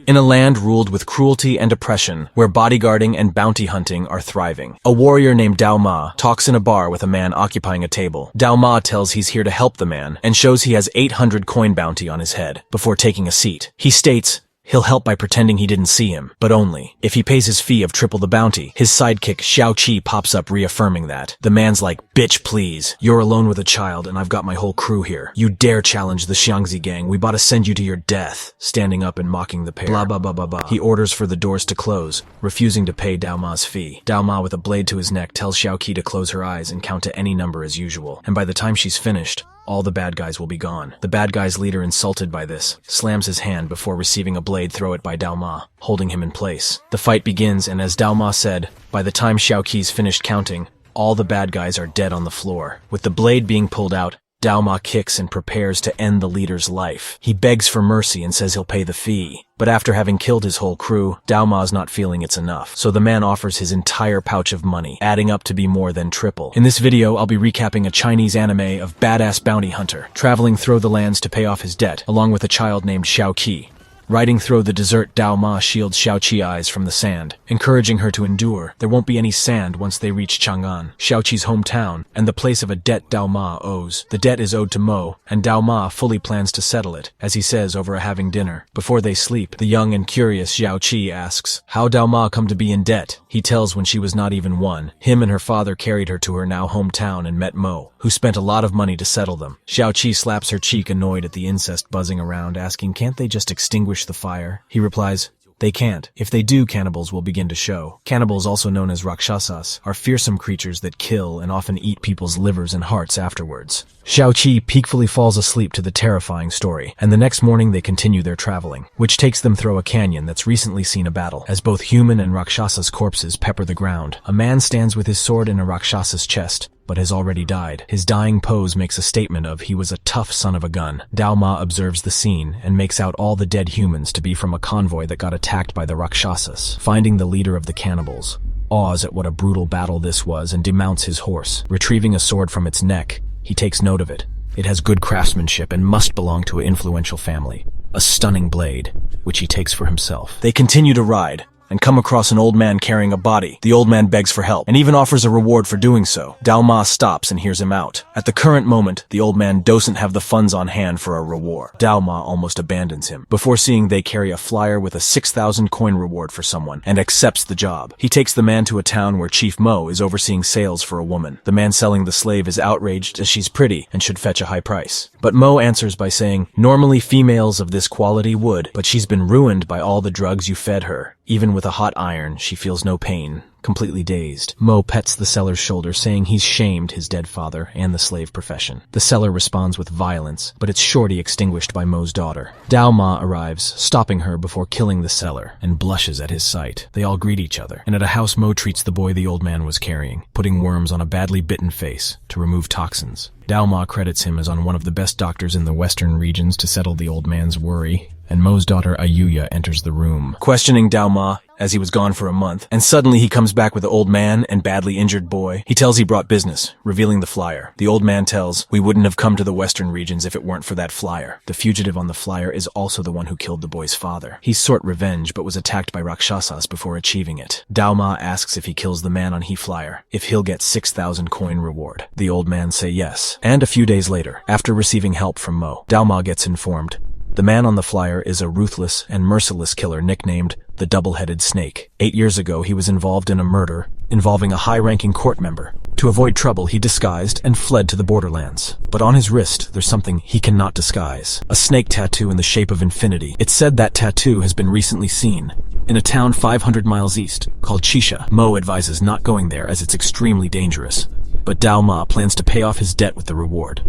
In a land ruled with cruelty and oppression, where bodyguarding and bounty hunting are thriving, a warrior named Dao Ma talks in a bar with a man occupying a table. Dao Ma tells he's here to help the man and shows he has 800 coin bounty on his head before taking a seat. He states he'll help by pretending he didn't see him, but only if he pays his fee of triple the bounty. His sidekick Xiao Qi pops up reaffirming that. The man's like, "Bitch, please. You're alone with a child and I've got my whole crew here. You dare challenge the Xiangzi gang, we bout to send you to your death." Standing up and mocking the pair. Blah blah blah blah blah. He orders for the doors to close, refusing to pay Dao Ma's fee. Dao Ma with a blade to his neck tells Xiao Qi to close her eyes and count to any number as usual. And by the time she's finished, all the bad guys will be gone. The bad guy's leader, insulted by this, slams his hand before receiving a blade throw it by Dao Ma, holding him in place. The fight begins, and as Dao Ma said, by the time Xiao Qi's finished counting, all the bad guys are dead on the floor. With the blade being pulled out, Dao Ma kicks and prepares to end the leader's life. He begs for mercy and says he'll pay the fee. But after having killed his whole crew, Dao Ma's not feeling it's enough. So the man offers his entire pouch of money, adding up to be more than triple. In this video, I'll be recapping a Chinese anime of badass bounty hunter, traveling through the lands to pay off his debt, along with a child named Xiao Qi. Riding through the desert, Dao Ma shields Xiao Qi's eyes from the sand, encouraging her to endure. There won't be any sand once they reach Chang'an, Xiao Qi's hometown, and the place of a debt Dao Ma owes. The debt is owed to Mo, and Dao Ma fully plans to settle it, as he says over having dinner. Before they sleep, the young and curious Xiao Qi asks how Dao Ma come to be in debt. He tells when she was not even one. Him and her father carried her to her now hometown and met Mo, who spent a lot of money to settle them. Xiao Qi slaps her cheek, annoyed at the incest buzzing around, asking can't they just extinguish the fire? He replies, they can't. If they do, cannibals will begin to show. Cannibals, also known as rakshasas, are fearsome creatures that kill and often eat people's livers and hearts afterwards. Xiao Qi peacefully falls asleep to the terrifying story, and the next morning they continue their traveling, which takes them through a canyon that's recently seen a battle, as both human and rakshasas' corpses pepper the ground. A man stands with his sword in a rakshasa's chest, but has already died. His dying pose makes a statement of he was a tough son of a gun. Dao Ma observes the scene and makes out all the dead humans to be from a convoy that got attacked by the rakshasas. Finding the leader of the cannibals, awes at what a brutal battle this was and demounts his horse. Retrieving a sword from its neck, he takes note of it. It has good craftsmanship and must belong to an influential family. A stunning blade, which he takes for himself. They continue to ride and come across an old man carrying a body. The old man begs for help and even offers a reward for doing so. Dao Ma stops and hears him out. At the current moment, the old man doesn't have the funds on hand for a reward. Dao Ma almost abandons him, before seeing they carry a flyer with a 6,000 coin reward for someone, and accepts the job. He takes the man to a town where Chief Mo is overseeing sales for a woman. The man selling the slave is outraged as she's pretty and should fetch a high price. But Mo answers by saying, normally females of this quality would, but she's been ruined by all the drugs you fed her. Even with a hot iron, she feels no pain, completely dazed. Mo pets the seller's shoulder, saying he's shamed his dead father and the slave profession. The seller responds with violence, but it's shortly extinguished by Mo's daughter. Dao Ma arrives, stopping her before killing the seller, and blushes at his sight. They all greet each other, and at a house Mo treats the boy the old man was carrying, putting worms on a badly bitten face to remove toxins. Dao Ma credits him as on one of the best doctors in the western regions to settle the old man's worry, and Mo's daughter Ayuya enters the room, questioning Dao Ma as he was gone for a month, and suddenly he comes back with the old man and badly injured boy. He tells he brought business, revealing the flyer. The old man tells, we wouldn't have come to the western regions if it weren't for that flyer. The fugitive on the flyer is also the one who killed the boy's father. He sought revenge but was attacked by rakshasas before achieving it. Dao Ma asks if he kills the man on he flyer, if he'll get 6,000 coin reward. The old man say yes. And a few days later, after receiving help from Mo, Dao Ma gets informed the man on the flyer is a ruthless and merciless killer nicknamed the Double-Headed Snake. 8 years ago, he was involved in a murder involving a high-ranking court member. To avoid trouble, he disguised and fled to the borderlands. But on his wrist, there's something he cannot disguise. A snake tattoo in the shape of infinity. It's said that tattoo has been recently seen in a town 500 miles east called Chisha. Mo advises not going there as it's extremely dangerous. But Dao Ma plans to pay off his debt with the reward,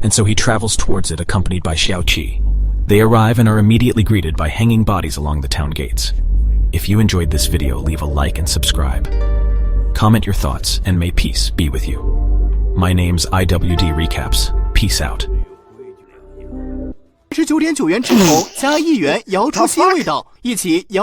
and so he travels towards it accompanied by Xiao Qi. They arrive and are immediately greeted by hanging bodies along the town gates. If you enjoyed this video, leave a like and subscribe. Comment your thoughts, and may peace be with you. My name's IWD Recaps. Peace out. 19.9元之后加1元，摇出新味道，一起摇。